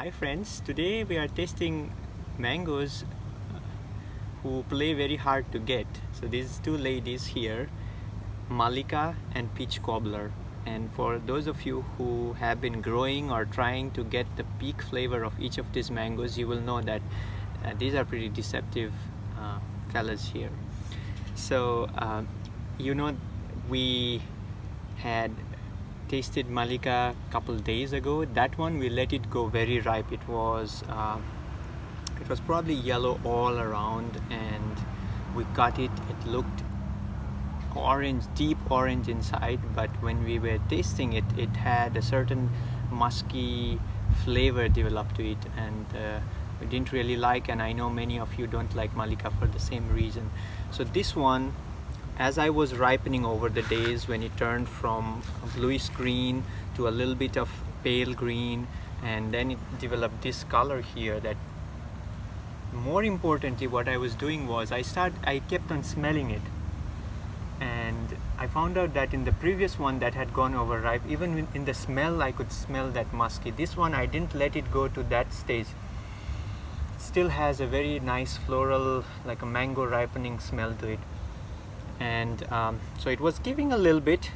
Hi friends, today we are tasting mangoes who play very hard to get. So these two ladies here, Mallika and Peach Cobbler. And for those of you who have been growing or trying to get the peak flavor of each of these mangoes, you will know that these are pretty deceptive fellas here. So we had tasted Mallika a couple days ago. That one we let it go very ripe. It was probably yellow all around, and we cut it. It looked orange, deep orange inside, but when we were tasting it, it had a certain musky flavor developed to it, and we didn't really like, and I know many of you don't like Mallika for the same reason. So this one, as I was ripening over the days, when it turned from a bluish green to a little bit of pale green, and then it developed this color here, that more importantly what I was doing was I kept on smelling it, and I found out that in the previous one that had gone overripe, even in the smell I could smell that musky. This one I didn't let it go to that stage. It still has a very nice floral, like a mango ripening smell to it. And so it was giving a little bit.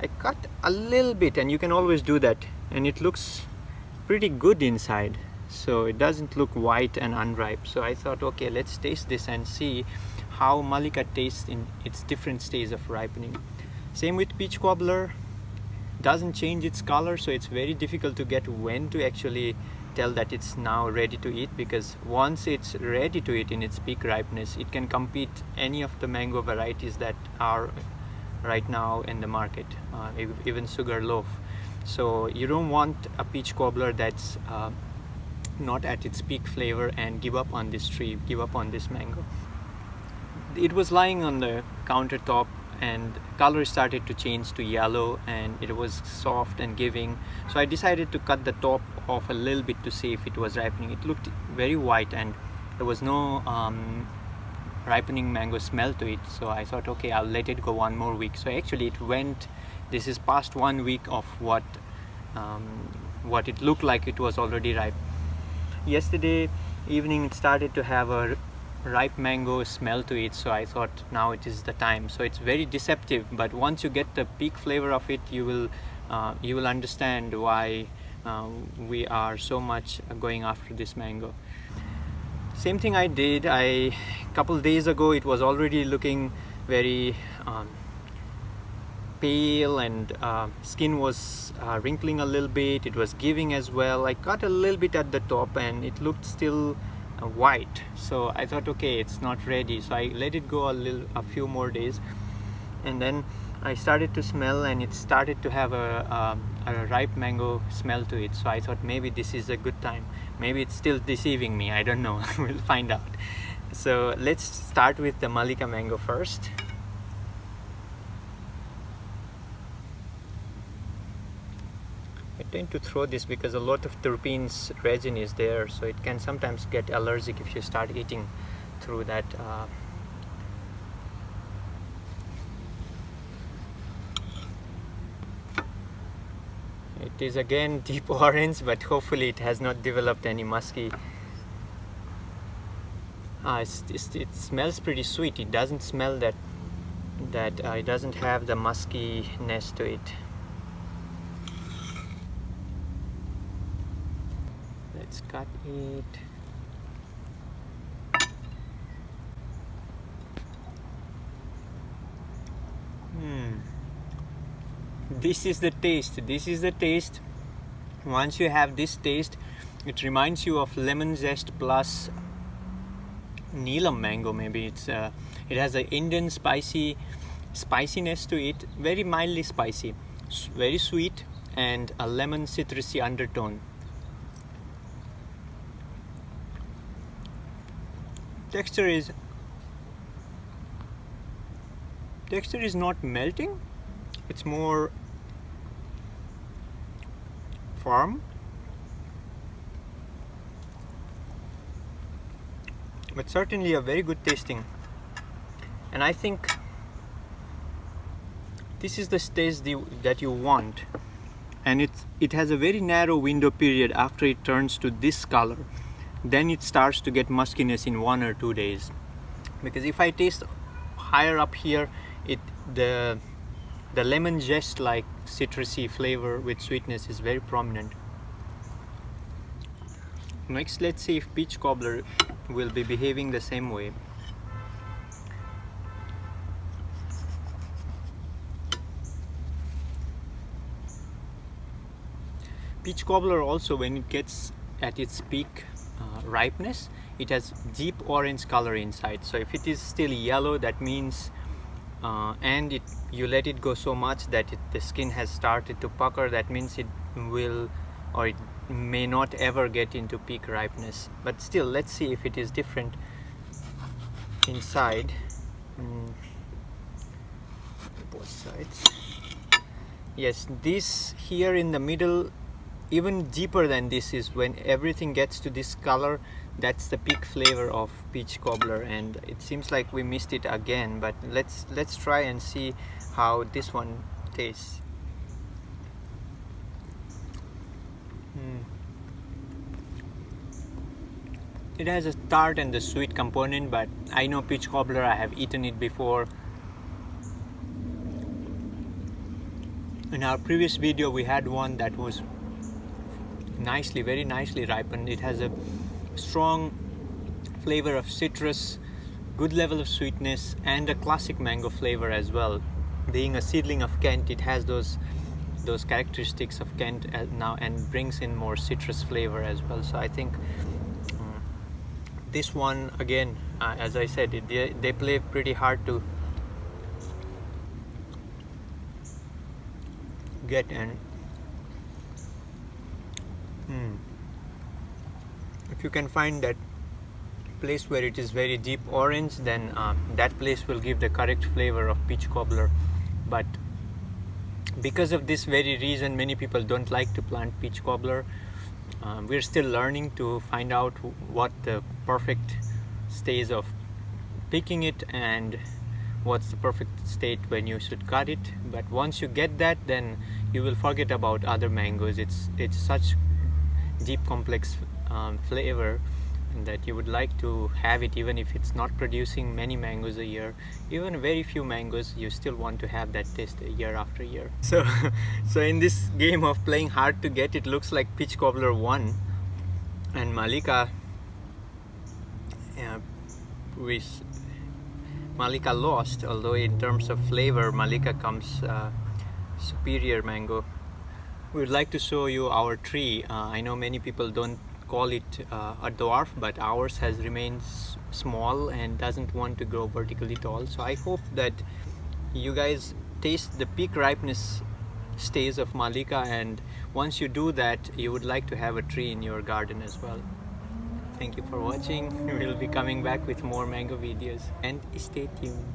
I cut a little bit, and you can always do that, and it looks pretty good inside, so it doesn't look white and unripe. So I thought, okay, let's taste this and see how Mallika tastes in its different stages of ripening. Same with Peach Cobbler, doesn't change its color, so it's very difficult to get when to actually tell that it's now ready to eat, because once it's ready to eat in its peak ripeness, it can compete any of the mango varieties that are right now in the market, even Sugarloaf. So you don't want a Peach Cobbler that's not at its peak flavor and give up on this tree, give up on this mango. It was lying on the countertop, and color started to change to yellow, and it was soft and giving. So I decided to cut the top off a little bit to see if it was ripening. It looked very white, and there was no ripening mango smell to it. So I thought, okay, I'll let it go one more week. So actually this is past 1 week of what it looked like it was already ripe. Yesterday evening it started to have a ripe mango smell to it, so I thought now it is the time. So it's very deceptive, but once you get the peak flavor of it, you will understand why we are so much going after this mango. Same thing I did. A couple days ago it was already looking very pale, and skin was wrinkling a little bit. It was giving as well. I cut a little bit at the top, and it looked still white. So I thought, okay, it's not ready. So I let it go a few more days, and then I started to smell, and it started to have a ripe mango smell to it. So I thought maybe this is a good time. Maybe it's still deceiving me, I don't know. We'll find out. So let's start with the Mallika mango first. I tend to throw this because a lot of terpenes resin is there, so it can sometimes get allergic if you start eating through that. It is again deep orange, but hopefully it has not developed any musky. It smells pretty sweet. It doesn't smell that it doesn't have the muskiness to it. Let's cut it. This is the taste. This is the taste. Once you have this taste, it reminds you of lemon zest plus Neelam mango. Maybe it has an Indian spiciness to it, very mildly spicy, very sweet, and a lemon citrusy undertone. Texture is not melting. It's more firm, but certainly a very good tasting. And I think this is the taste that you want. and it has a very narrow window period after it turns to this color. Then it starts to get muskiness in 1 or 2 days. Because if I taste higher up here, the lemon zest like citrusy flavor with sweetness is very prominent. Next, let's see if peach cobbler will be behaving the same way. Peach cobbler also, when it gets at its peak ripeness, it has deep orange color inside. So if it is still yellow, that means and you let it go so much that the skin has started to pucker, that means it will, or it may not ever get into peak ripeness. But still, let's see if it is different inside. Both sides. Yes, this here in the middle, even deeper than this, is when everything gets to this color. That's the peak flavor of peach cobbler, and it seems like we missed it again. But let's try and see how this one tastes. It has a tart and the sweet component, but I know peach cobbler, I have eaten it before. In our previous video we had one that was very nicely ripened. It has a strong flavor of citrus, good level of sweetness, and a classic mango flavor as well. Being a seedling of Kent, it has those characteristics of Kent now, and brings in more citrus flavor as well. So I think this one, again, as I said, they play pretty hard to get. And if you can find that place where it is very deep orange, then that place will give the correct flavor of peach cobbler. But because of this very reason, many people don't like to plant peach cobbler. We're still learning to find out what the perfect stage of picking it and what's the perfect state when you should cut it. But once you get that, then you will forget about other mangoes. It's such deep complex flavor that you would like to have it, even if it's not producing many mangoes a year. Even very few mangoes, you still want to have that taste year after year. So in this game of playing hard to get, it looks like peach cobbler won and Mallika lost, although in terms of flavor Mallika comes superior mango. We would like to show you our tree. I know many people don't call it a dwarf, but ours has remained small and doesn't want to grow vertically tall. So I hope that you guys taste the peak ripeness stage of Mallika, and once you do that, you would like to have a tree in your garden as well. Thank you for watching. We'll be coming back with more mango videos, and stay tuned.